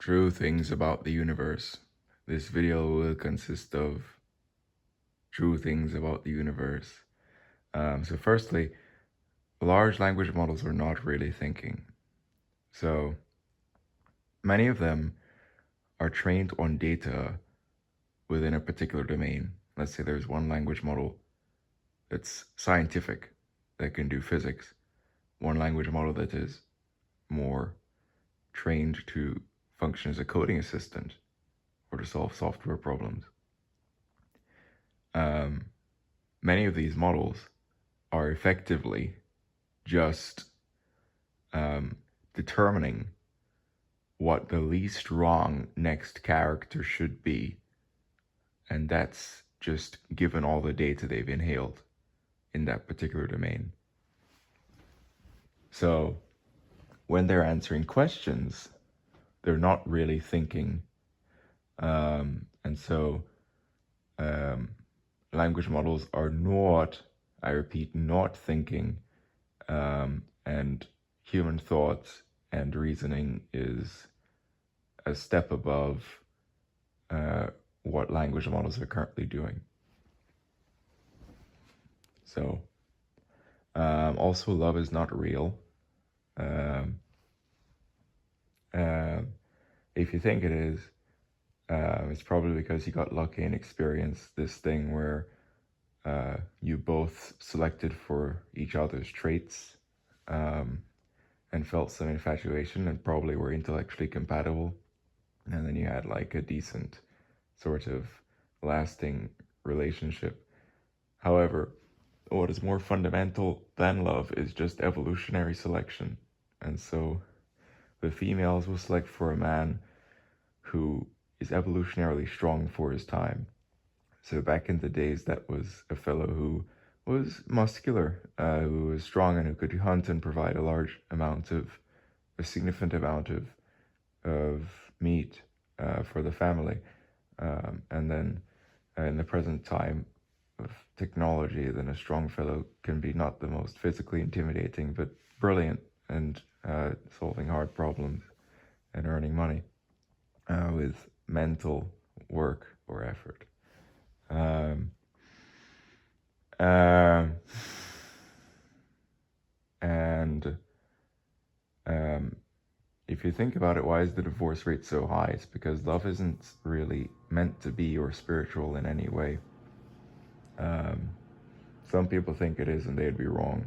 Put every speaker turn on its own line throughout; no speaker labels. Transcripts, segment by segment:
True things about the universe. This video will consist of true things about the universe. So firstly, large language models are not really thinking. So many of them are trained on data within a particular domain. Let's say there's one language model that's scientific, that can do physics, one language model that is more trained to function as a coding assistant or to solve software problems. Many of these models are effectively just determining what the least wrong next character should be. And that's just given all the data they've inhaled in that particular domain. So when they're answering questions, they're not really thinking. And so language models are not, I repeat, not thinking. And human thought and reasoning is a step above what language models are currently doing. So, also, love is not real. If you think it is, it's probably because you got lucky and experienced this thing where you both selected for each other's traits and felt some infatuation and probably were intellectually compatible. And then you had like a decent sort of lasting relationship. However, what is more fundamental than love is just evolutionary selection. And so the females will select for a man who is evolutionarily strong for his time. So back in the days, that was a fellow who was muscular, who was strong and who could hunt and provide a significant amount of meat for the family. And then in the present time of technology, then a strong fellow can be not the most physically intimidating, but brilliant and solving hard problems and earning money with mental work or effort. And if you think about it, why is the divorce rate so high? It's because love isn't really meant to be or spiritual in any way. Some people think it is and they'd be wrong.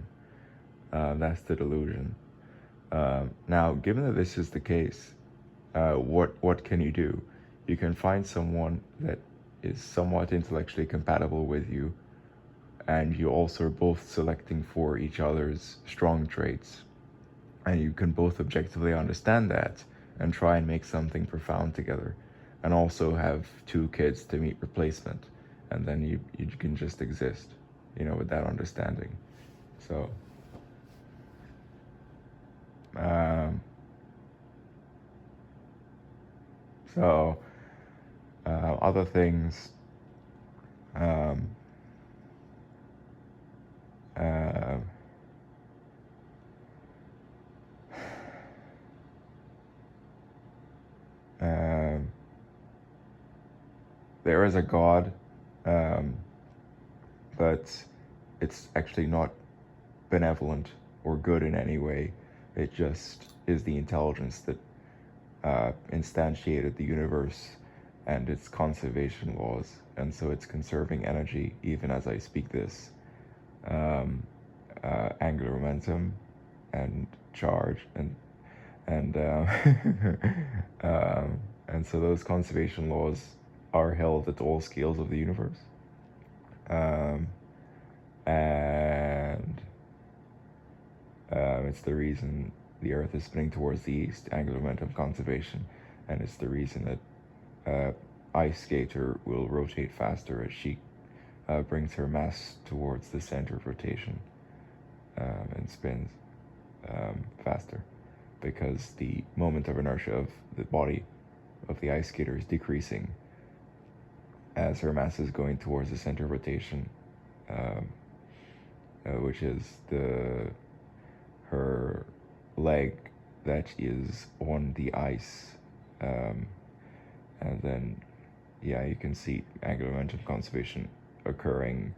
That's the delusion. Now, given that this is the case, what can you do? You can find someone that is somewhat intellectually compatible with you, and you also are both selecting for each other's strong traits. And you can both objectively understand that and try and make something profound together. And also have 2 kids to meet replacement. And then you can just exist, with that understanding. So, um, other things, um, uh, um, there is a God, but it's actually not benevolent or good in any way. It just is the intelligence that instantiated the universe and its conservation laws, and so it's conserving energy even as I speak this. Angular momentum and charge and and so those conservation laws are held at all scales of the universe. And it's the reason the Earth is spinning towards the east, angular momentum conservation, and it's the reason that Ice Skater will rotate faster as she brings her mass towards the center of rotation and spins faster, because the moment of inertia of the body of the ice skater is decreasing as her mass is going towards the center of rotation, which is her leg that is on the ice Um, and then, yeah, you can see angular momentum conservation occurring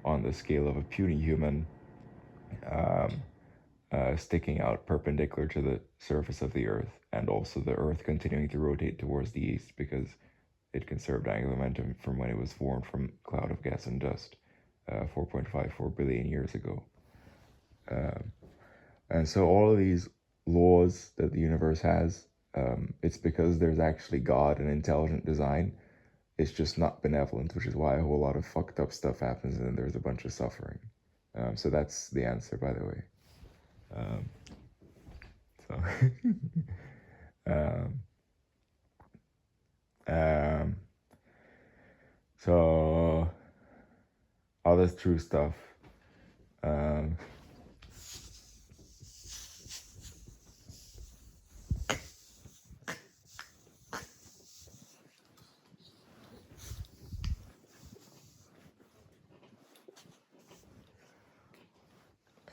on the scale of a puny human, um, sticking out perpendicular to the surface of the Earth, and also the Earth continuing to rotate towards the east because it conserved angular momentum from when it was formed from a cloud of gas and dust 4.54 billion years ago. And so all of these laws that the universe has, it's because there's actually God and intelligent design. It's just not benevolent, which is why a whole lot of fucked up stuff happens and then there's a bunch of suffering. So that's the answer, by the way. Um, so, um, um, so all this true stuff. Um,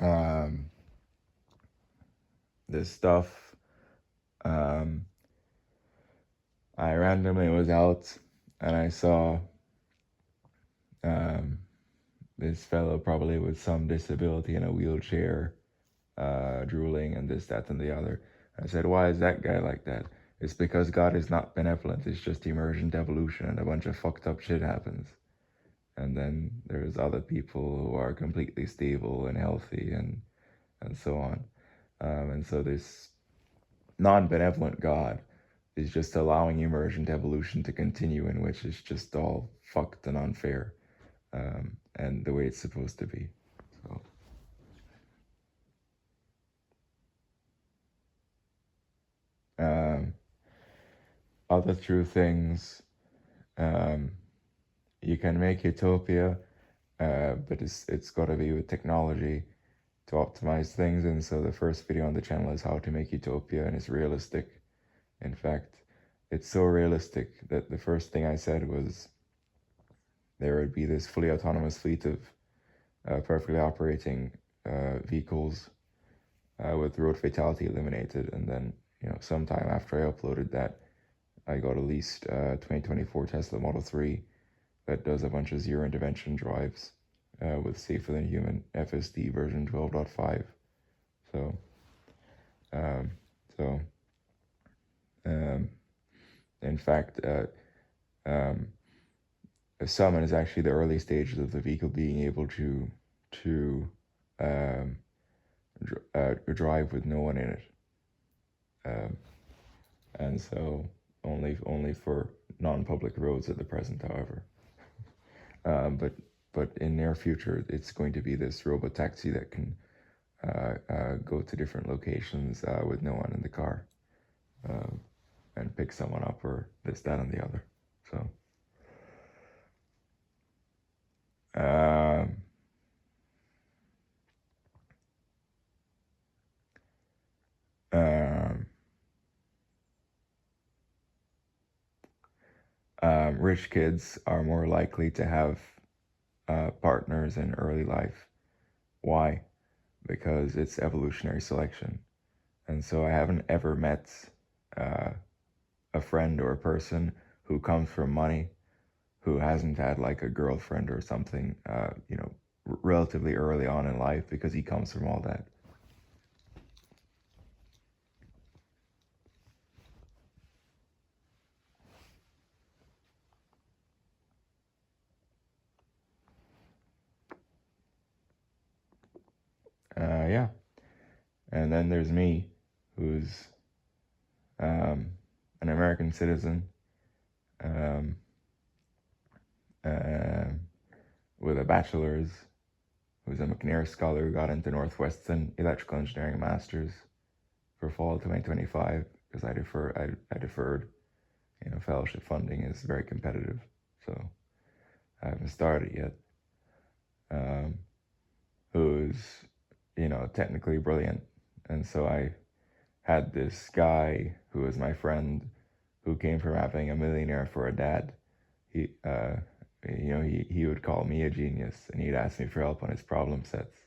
um, this stuff, um, I randomly was out and I saw um, this fellow probably with some disability in a wheelchair, drooling and this, that, and the other. I said, why is that guy like that? It's because God is not benevolent. It's just emergent evolution and a bunch of fucked up shit happens. And then there's other people who are completely stable and healthy and so on. And so this non-benevolent God is just allowing emergent evolution to continue, in which is just all fucked and unfair, and the way it's supposed to be. So, um, other true things, um, you can make utopia, but it's got to be with technology to optimize things. And so the first video on the channel is how to make utopia, and it's realistic. In fact, it's so realistic that the first thing I said was there would be this fully autonomous fleet of perfectly operating vehicles with road fatality eliminated. And then, sometime after I uploaded that, I got a leased 2024 Tesla Model 3 that does a bunch of zero intervention drives with safer than human FSD version 12.5. So, um, so in fact, um, Summon is actually the early stages of the vehicle being able to um, drive with no one in it, um, and so only for non-public roads at the present, however. But in near future, it's going to be this robot taxi that can go to different locations with no one in the car, and pick someone up or this, that, and the other. So. Um, um, Rich kids are more likely to have partners in early life. Why? Because it's evolutionary selection. And so I haven't ever met uh, a friend or a person who comes from money who hasn't had like a girlfriend or something, relatively early on in life, because he comes from all that. Yeah. And then there's me, who's an American citizen, um, uh, with a bachelor's, who's a McNair scholar who got into Northwestern Electrical Engineering Masters for fall 2025 because I deferred. Fellowship funding is very competitive, so I haven't started yet. Who's technically brilliant, and so I had this guy who was my friend who came from having a millionaire for a dad. He would call me a genius, and he'd ask me for help on his problem sets.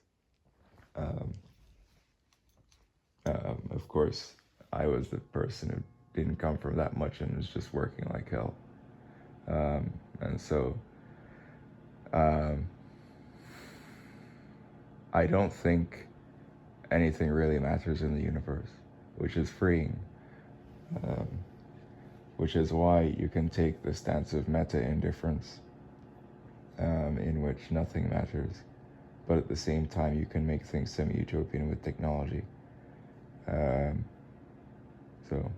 Of course, I was the person who didn't come from that much and was just working like hell. And so um, I don't think anything really matters in the universe, which is freeing. Um, which is why you can take the stance of meta-indifference, in which nothing matters, but at the same time you can make things semi-utopian with technology. Um, so,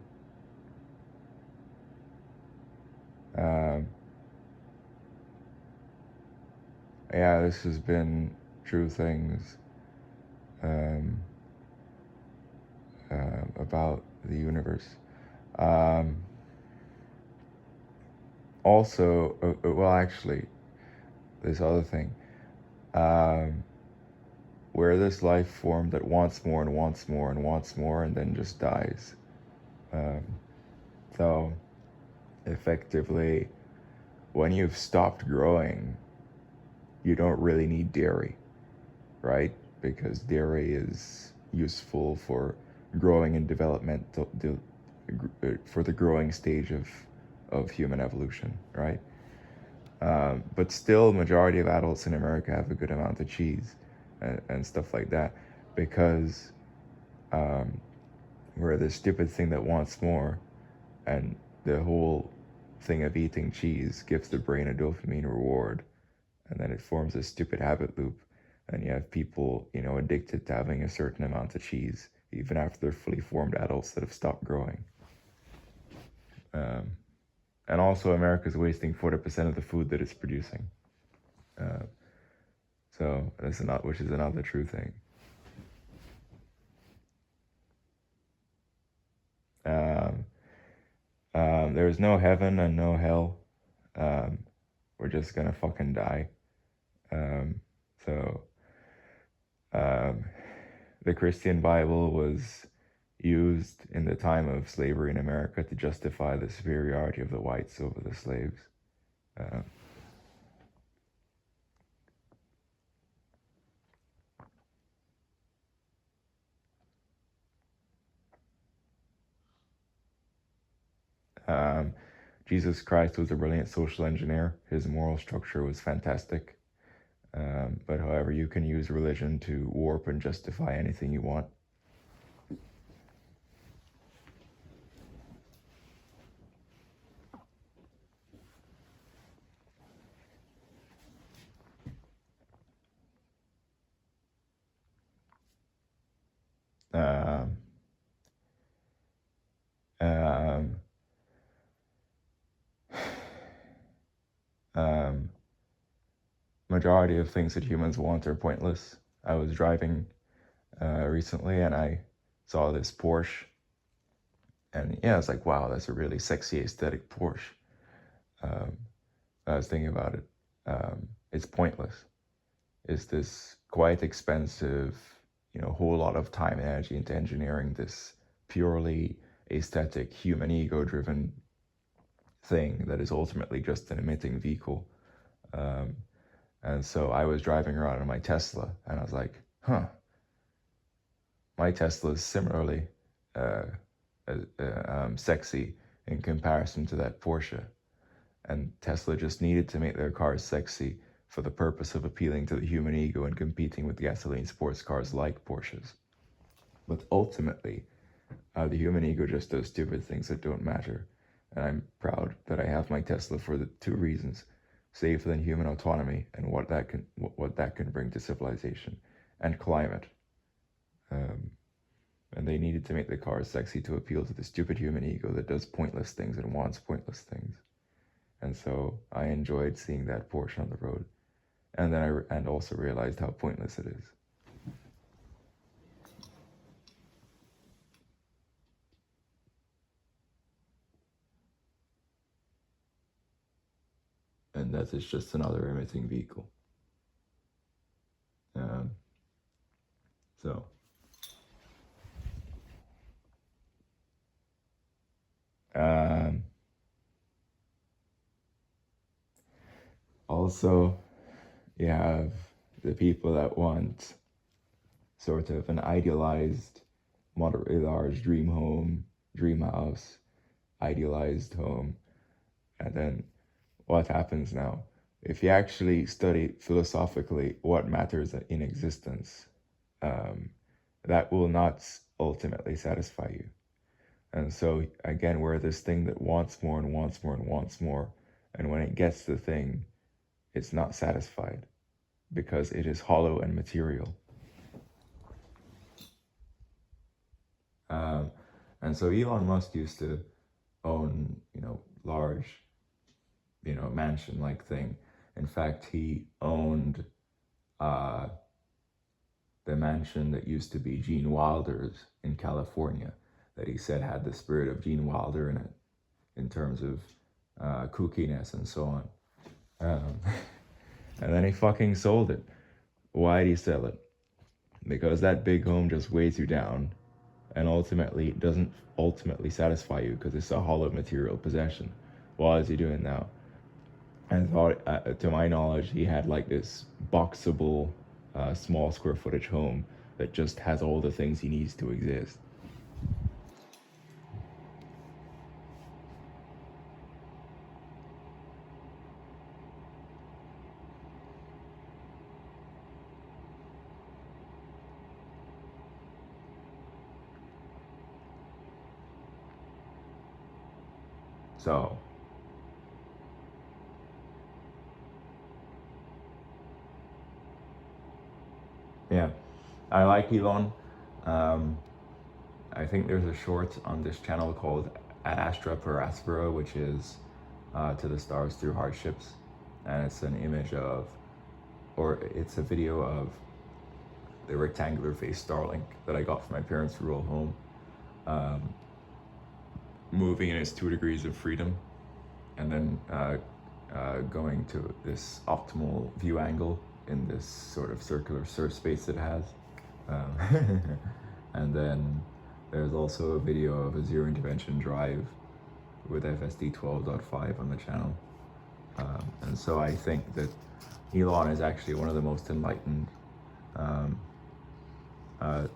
um, yeah, this has been True Things, um, about the universe. Um, Also, well, actually, this other thing, um, where this life form that wants more and wants more and wants more and then just dies. Um, so, effectively, when you've stopped growing, you don't really need dairy, right? Because dairy is useful for growing and developmental, for the growing stage of human evolution, right? But still, majority of adults in America have a good amount of cheese and stuff like that, because um, we're this stupid thing that wants more, and the whole thing of eating cheese gives the brain a dopamine reward, and then it forms a stupid habit loop, and you have people, addicted to having a certain amount of cheese, even after they're fully formed adults that have stopped growing. Um, and also, America's wasting 40% of the food that it's producing. Uh, So which is another true thing. Um, there's no heaven and no hell. Um, we're just gonna fucking die. Um, so um, the Christian Bible was used in the time of slavery in America to justify the superiority of the whites over the slaves. Uh, um, Jesus Christ was a brilliant social engineer. His moral structure was fantastic. But however, you can use religion to warp and justify anything you want. Um, um, um, Majority of things that humans want are pointless. I was driving recently and I saw this Porsche, and yeah, it's like, wow, that's a really sexy aesthetic Porsche. Um, I was thinking about it. It's pointless. It's this quite expensive, whole lot of time and energy into engineering this purely aesthetic, human ego driven thing that is ultimately just an emitting vehicle. Um, and so I was driving around in my Tesla and I was like, huh, my Tesla is similarly uh, sexy in comparison to that Porsche. And Tesla just needed to make their cars sexy for the purpose of appealing to the human ego and competing with gasoline sports cars like Porsches. But ultimately, the human ego just does stupid things that don't matter. And I'm proud that I have my Tesla for the two reasons: safer than human autonomy and what that can bring to civilization and climate. Um, and they needed to make the cars sexy to appeal to the stupid human ego that does pointless things and wants pointless things. And so I enjoyed seeing that Porsche on the road, and then and also realized how pointless it is. And that is just another emitting vehicle. Um, so um, also, you have the people that want sort of an idealized, moderately large dream home, dream house, idealized home. And then what happens now? If you actually study philosophically what matters in existence, um, that will not ultimately satisfy you. And so again, we're this thing that wants more and wants more and wants more. And when it gets the thing, it's not satisfied because it is hollow and material. Um, and so Elon Musk used to own, large, mansion-like thing. In fact, he owned uh, the mansion that used to be Gene Wilder's in California, that he said had the spirit of Gene Wilder in it, in terms of kookiness and so on. Um, and then he fucking sold it. Why did he sell it? Because that big home just weighs you down, and ultimately it doesn't ultimately satisfy you because it's a hollow material possession. Why is he doing now? And thought, to my knowledge, he had like this boxable, small square footage home that just has all the things he needs to exist. So, yeah, I like Elon. Um, I think there's a short on this channel called Ad Astra per Aspera, which is to the stars through hardships. And it's an image of, or it's a video of the rectangular faced Starlink that I got from my parents' rural home, um, moving in its 2 degrees of freedom, and then going to this optimal view angle in this sort of circular surf space it has. And then there's also a video of a zero intervention drive with FSD 12.5 on the channel. And so I think that Elon is actually one of the most enlightened um, uh,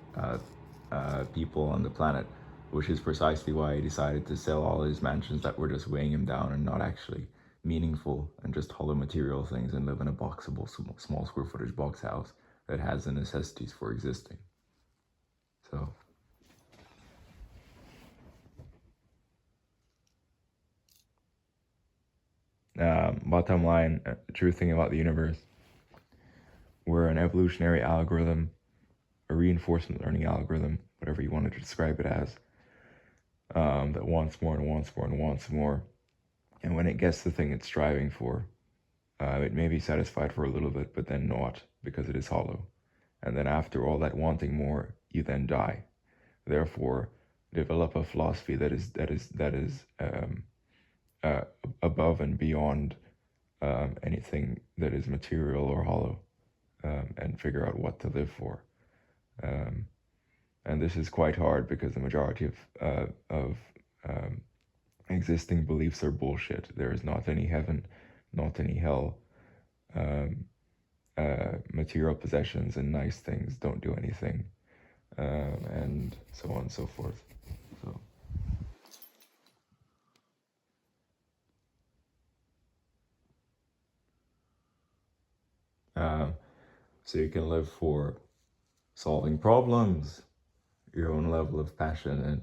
uh, people on the planet, which is precisely why he decided to sell all his mansions that were just weighing him down and not actually meaningful and just hollow material things, and live in a boxable, small square footage box house that has the necessities for existing. So, bottom line, true thing about the universe, we're an evolutionary algorithm, a reinforcement learning algorithm, whatever you wanted to describe it as, that wants more and wants more and wants more. And when it gets the thing it's striving for, it may be satisfied for a little bit, but then not, because it is hollow. And then after all that wanting more, you then die. Therefore, develop a philosophy that is above and beyond anything that is material or hollow, and figure out what to live for. And this is quite hard because the majority of existing beliefs are bullshit. There is not any heaven, not any hell. Material possessions and nice things don't do anything, and so on and so forth. So, so you can live for solving problems, your own level of passion, and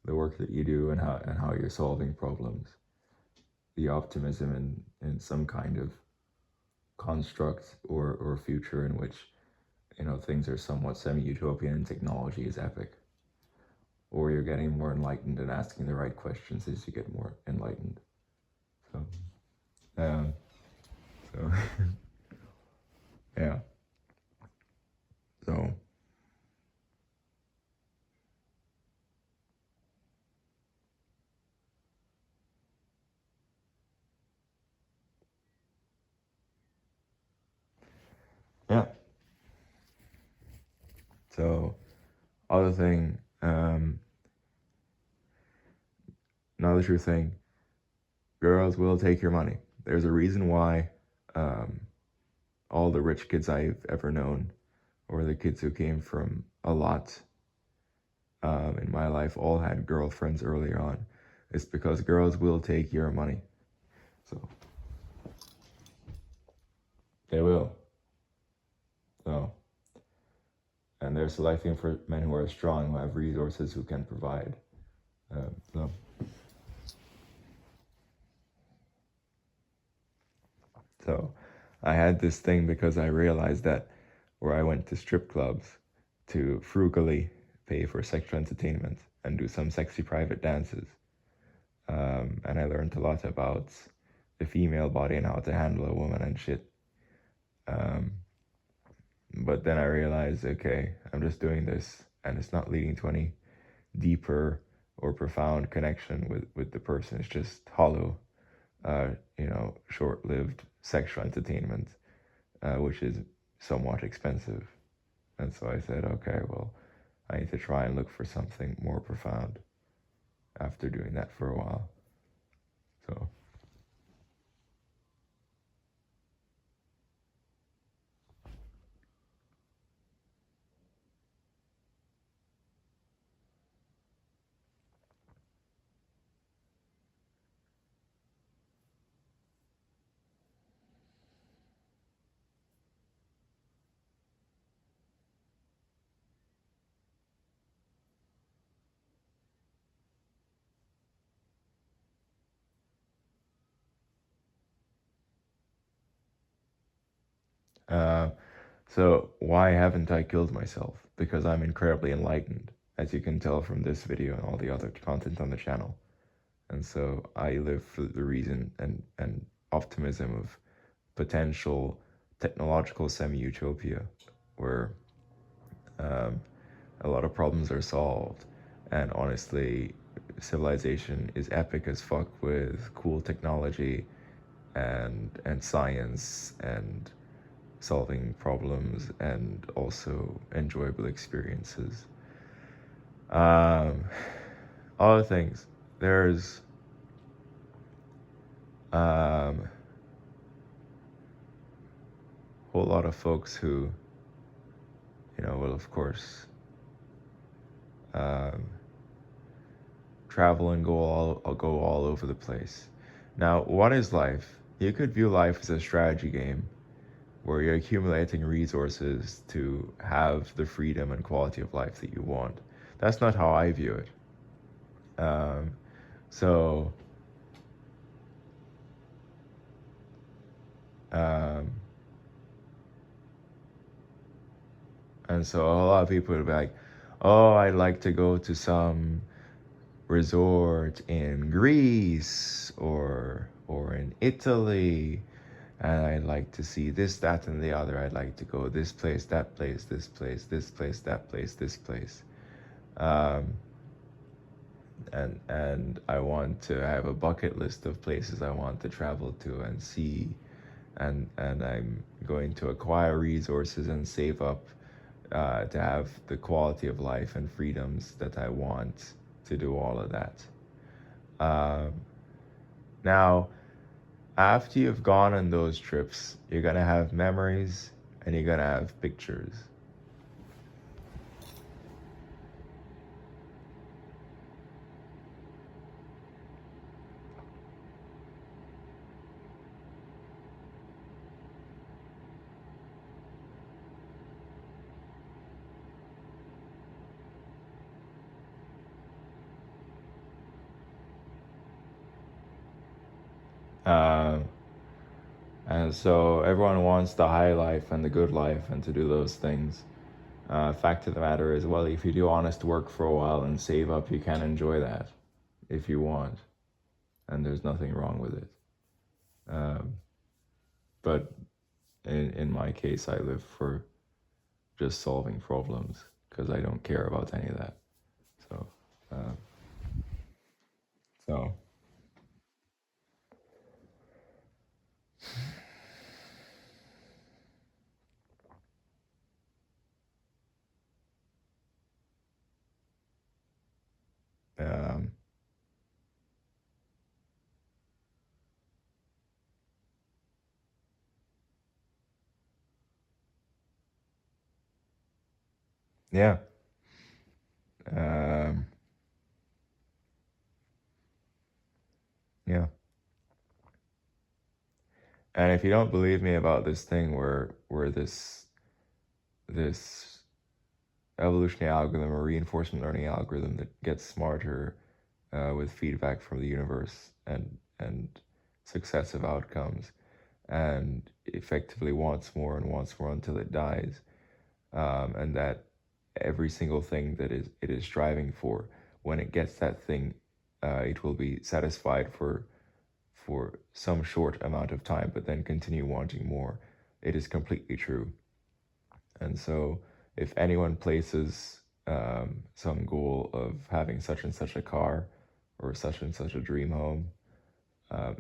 the work that you do, and how you're solving problems, the optimism in some kind of construct or future in which things are somewhat semi-utopian and technology is epic, or you're getting more enlightened and asking the right questions as you get more enlightened. So, um, so yeah. So, yeah. So, other thing, another true thing, girls will take your money. There's a reason why um, all the rich kids I've ever known, or the kids who came from a lot in my life, all had girlfriends early on. It's because girls will take your money. So they will. So, and they're selecting for men who are strong, who have resources, who can provide. So So I had this thing because I realized that where I went to strip clubs to frugally pay for sexual entertainment and do some sexy private dances. And I learned a lot about the female body and how to handle a woman and shit. Um, but then I realized, okay, I'm just doing this and it's not leading to any deeper or profound connection with the person. It's just hollow, short-lived sexual entertainment, which is somewhat expensive. And so I said, okay, well, I need to try and look for something more profound after doing that for a while. So, uh, so why haven't I killed myself? Because I'm incredibly enlightened, as you can tell from this video and all the other content on the channel. And so I live for the reason and optimism of potential technological semi-utopia, where um, a lot of problems are solved, and honestly, civilization is epic as fuck with cool technology and science and solving problems and also enjoyable experiences. Um, other things. There's a whole lot of folks who, will of course um, travel and go all over the place. Now, what is life? You could view life as a strategy game where you're accumulating resources to have the freedom and quality of life that you want. That's not how I view it. Um, so, um, and so a lot of people would be like, "Oh, I'd like to go to some resort in Greece or in Italy, and I'd like to see this, that, and the other. I'd like to go this place, that place, this place, this place, that place, this place." Um, and I want to have a bucket list of places I want to travel to and see, and I'm going to acquire resources and save up to have the quality of life and freedoms that I want to do all of that. Um, Now, after you've gone on those trips, you're gonna have memories and you're gonna have pictures. Um, and so everyone wants the high life and the good life and to do those things. Fact of the matter is, well, if you do honest work for a while and save up, you can enjoy that if you want, and there's nothing wrong with it. Um, but in my case, I live for just solving problems because I don't care about any of that. So, um, so um, yeah. Um, And if you don't believe me about this thing where this evolutionary algorithm or reinforcement learning algorithm that gets smarter with feedback from the universe and successive outcomes, and effectively wants more and wants more until it dies, and that every single thing that it is striving for, when it gets that thing, it will be satisfied for some short amount of time, but then continue wanting more. It is completely true. And so, if anyone places some goal of having such and such a car or such and such a dream home,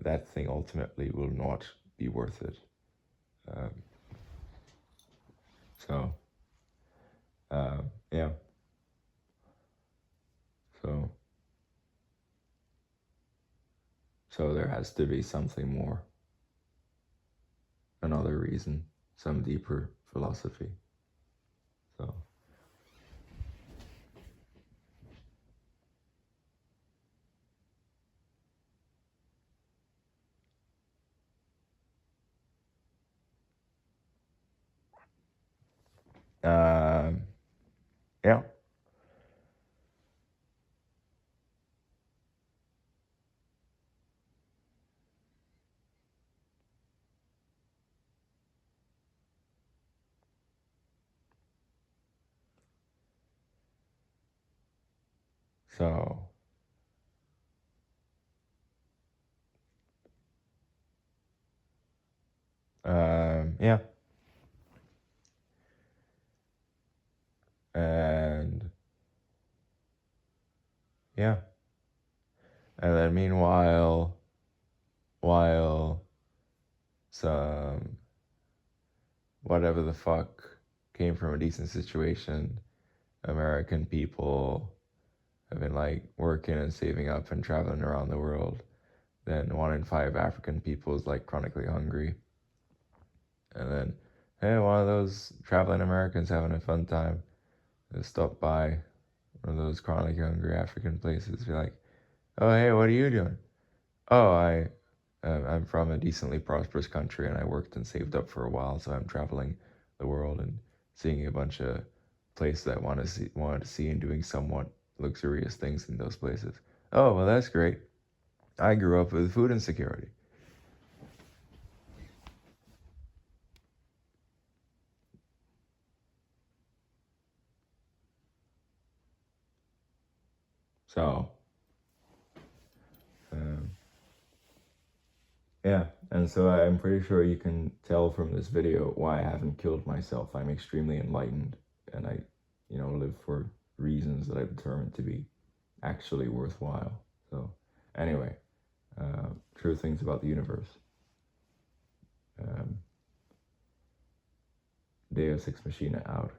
that thing ultimately will not be worth it. Um, so, yeah. So, so there has to be something more, another reason, some deeper philosophy. So, um, yeah. So, yeah. And yeah. And then meanwhile, while some whatever the fuck came from a decent situation, American people have been like working and saving up and traveling around the world. Then 1 in 5 African people is like chronically hungry. And then, hey, one of those traveling Americans having a fun time, they stop by one of those chronically hungry African places, be like, oh, hey, what are you doing? Oh, I'm from a decently prosperous country and I worked and saved up for a while, so I'm traveling the world and seeing a bunch of places I wanted to see and doing somewhat luxurious things in those places. Oh, well, that's great. I grew up with food insecurity. So, um, yeah, and so I'm pretty sure you can tell from this video why I haven't killed myself. I'm extremely enlightened and I, live for reasons that I determined to be actually worthwhile. So, anyway, true things about the universe. Um, Deus Ex Machina out.